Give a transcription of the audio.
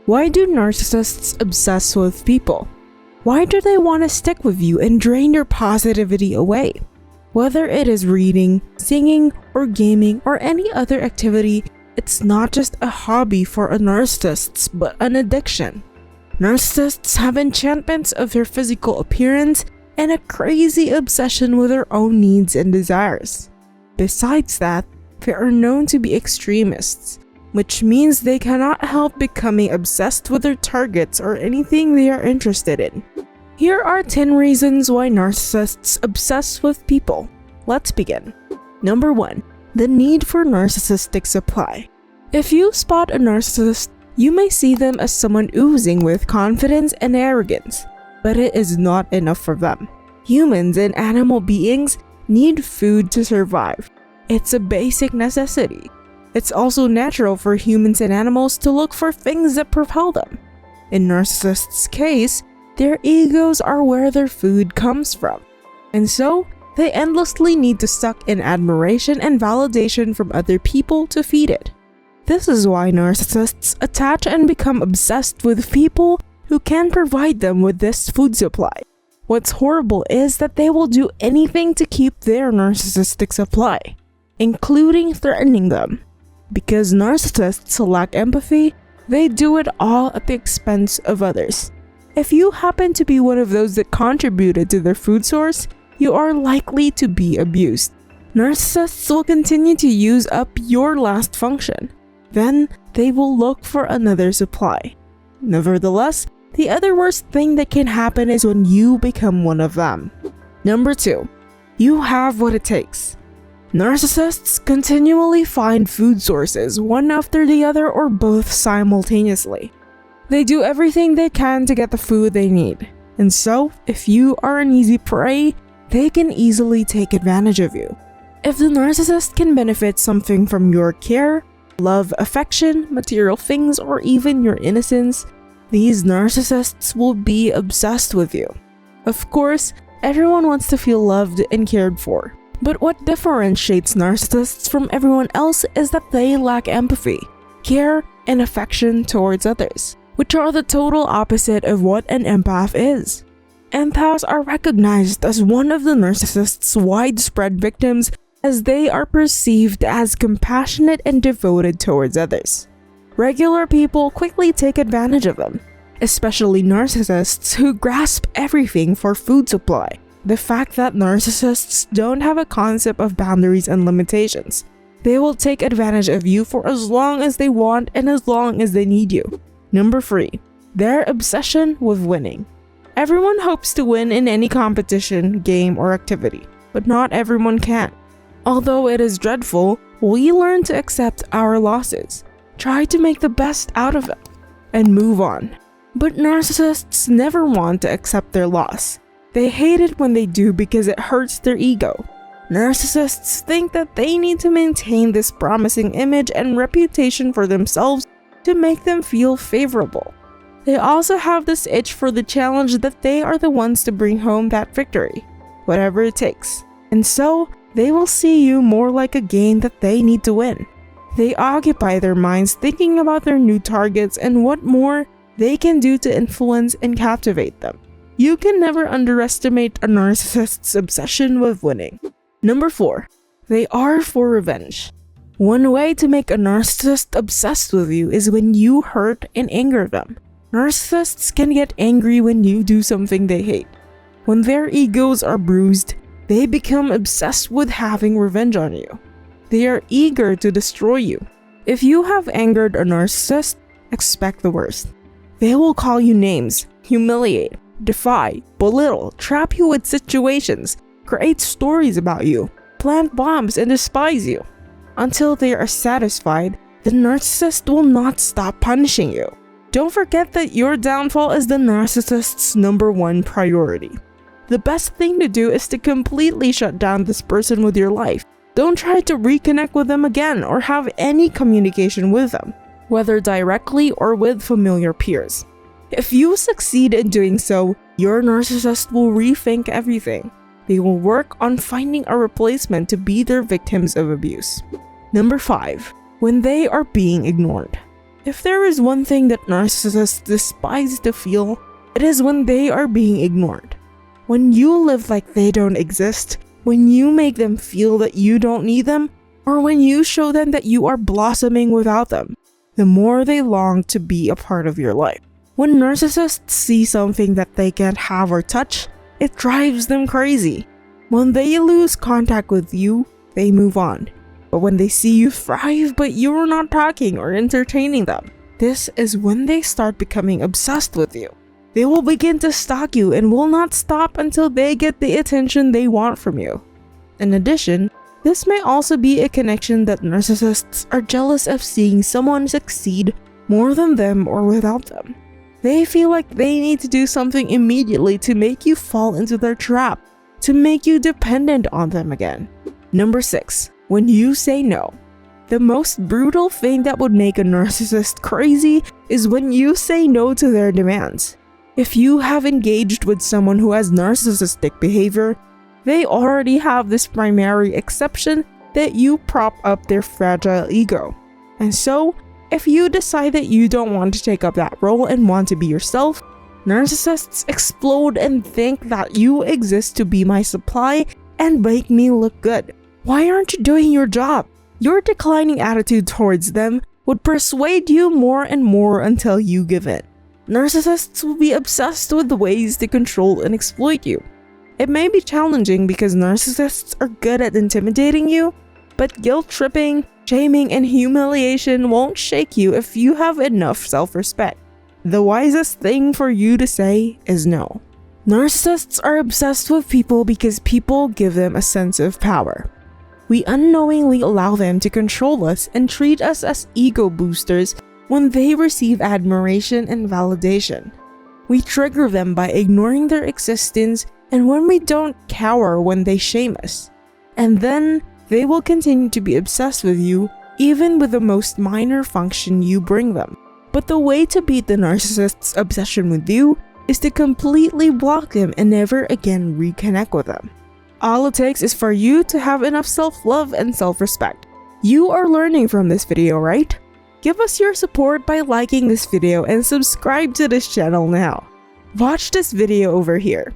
Why do narcissists obsess with people? Why do they want to stick with you and drain your positivity away? Whether it is reading, singing, or gaming, or any other activity, it's not just a hobby for a narcissist, but an addiction. Narcissists have enchantments of their physical appearance and a crazy obsession with their own needs and desires. Besides that, they are known to be extremists, which means they cannot help becoming obsessed with their targets or anything they are interested in. Here are 10 reasons why narcissists obsess with people. Let's begin. Number 1. The need for narcissistic supply. If you spot a narcissist, you may see them as someone oozing with confidence and arrogance, but it is not enough for them. Humans and animal beings need food to survive. It's a basic necessity. It's also natural for humans and animals to look for things that propel them. In narcissists' case, their egos are where their food comes from, and so they endlessly need to suck in admiration and validation from other people to feed it. This is why narcissists attach and become obsessed with people who can provide them with this food supply. What's horrible is that they will do anything to keep their narcissistic supply, including threatening them. Because narcissists lack empathy, they do it all at the expense of others. If you happen to be one of those that contributed to their food source, you are likely to be abused. Narcissists will continue to use up your last function. Then, they will look for another supply. Nevertheless, the other worst thing that can happen is when you become one of them. Number 2. You have what it takes. Narcissists continually find food sources, one after the other or both simultaneously. They do everything they can to get the food they need, and so, if you are an easy prey, they can easily take advantage of you. If the narcissist can benefit something from your care, love, affection, material things, or even your innocence, these narcissists will be obsessed with you. Of course, everyone wants to feel loved and cared for. But what differentiates narcissists from everyone else is that they lack empathy, care, and affection towards others, which are the total opposite of what an empath is. Empaths are recognized as one of the narcissist's widespread victims as they are perceived as compassionate and devoted towards others. Regular people quickly take advantage of them, especially narcissists who grasp everything for food supply. The fact that narcissists don't have a concept of boundaries and limitations. They will take advantage of you for as long as they want and as long as they need you. Number 3. Their obsession with winning. Everyone hopes to win in any competition, game, or activity, but not everyone can. Although it is dreadful, we learn to accept our losses, try to make the best out of it, and move on. But narcissists never want to accept their loss. They hate it when they do because it hurts their ego. Narcissists think that they need to maintain this promising image and reputation for themselves to make them feel favorable. They also have this itch for the challenge that they are the ones to bring home that victory, whatever it takes. And so, they will see you more like a game that they need to win. They occupy their minds thinking about their new targets and what more they can do to influence and captivate them. You can never underestimate a narcissist's obsession with winning. Number 4. They are for revenge. One way to make a narcissist obsessed with you is when you hurt and anger them. Narcissists can get angry when you do something they hate. When their egos are bruised, they become obsessed with having revenge on you. They are eager to destroy you. If you have angered a narcissist, expect the worst. They will call you names, humiliate, defy, belittle, trap you with situations, create stories about you, plant bombs, and despise you. Until they are satisfied, the narcissist will not stop punishing you. Don't forget that your downfall is the narcissist's number 1 priority. The best thing to do is to completely shut down this person with your life. Don't try to reconnect with them again or have any communication with them, whether directly or with familiar peers. If you succeed in doing so, your narcissist will rethink everything. They will work on finding a replacement to be their victims of abuse. Number 5. When they are being ignored. If there is one thing that narcissists despise to feel, it is when they are being ignored. When you live like they don't exist, when you make them feel that you don't need them, or when you show them that you are blossoming without them, the more they long to be a part of your life. When narcissists see something that they can't have or touch, it drives them crazy. When they lose contact with you, they move on. But when they see you thrive but you're not talking or entertaining them, this is when they start becoming obsessed with you. They will begin to stalk you and will not stop until they get the attention they want from you. In addition, this may also be a connection that narcissists are jealous of seeing someone succeed more than them or without them. They feel like they need to do something immediately to make you fall into their trap, to make you dependent on them again. Number 6. When you say no. The most brutal thing that would make a narcissist crazy is when you say no to their demands. If you have engaged with someone who has narcissistic behavior, they already have this primary exception that you prop up their fragile ego. And so, if you decide that you don't want to take up that role and want to be yourself, narcissists explode and think that you exist to be my supply and make me look good. Why aren't you doing your job? Your declining attitude towards them would persuade you more and more until you give in. Narcissists will be obsessed with the ways to control and exploit you. It may be challenging because narcissists are good at intimidating you, but guilt-tripping, shaming, and humiliation won't shake you if you have enough self-respect. The wisest thing for you to say is no. Narcissists are obsessed with people because people give them a sense of power. We unknowingly allow them to control us and treat us as ego boosters when they receive admiration and validation. We trigger them by ignoring their existence, and when we don't, cower when they shame us. And then, they will continue to be obsessed with you, even with the most minor function you bring them. But the way to beat the narcissist's obsession with you is to completely block them and never again reconnect with them. All it takes is for you to have enough self-love and self-respect. You are learning from this video, right? Give us your support by liking this video and subscribe to this channel now. Watch this video over here.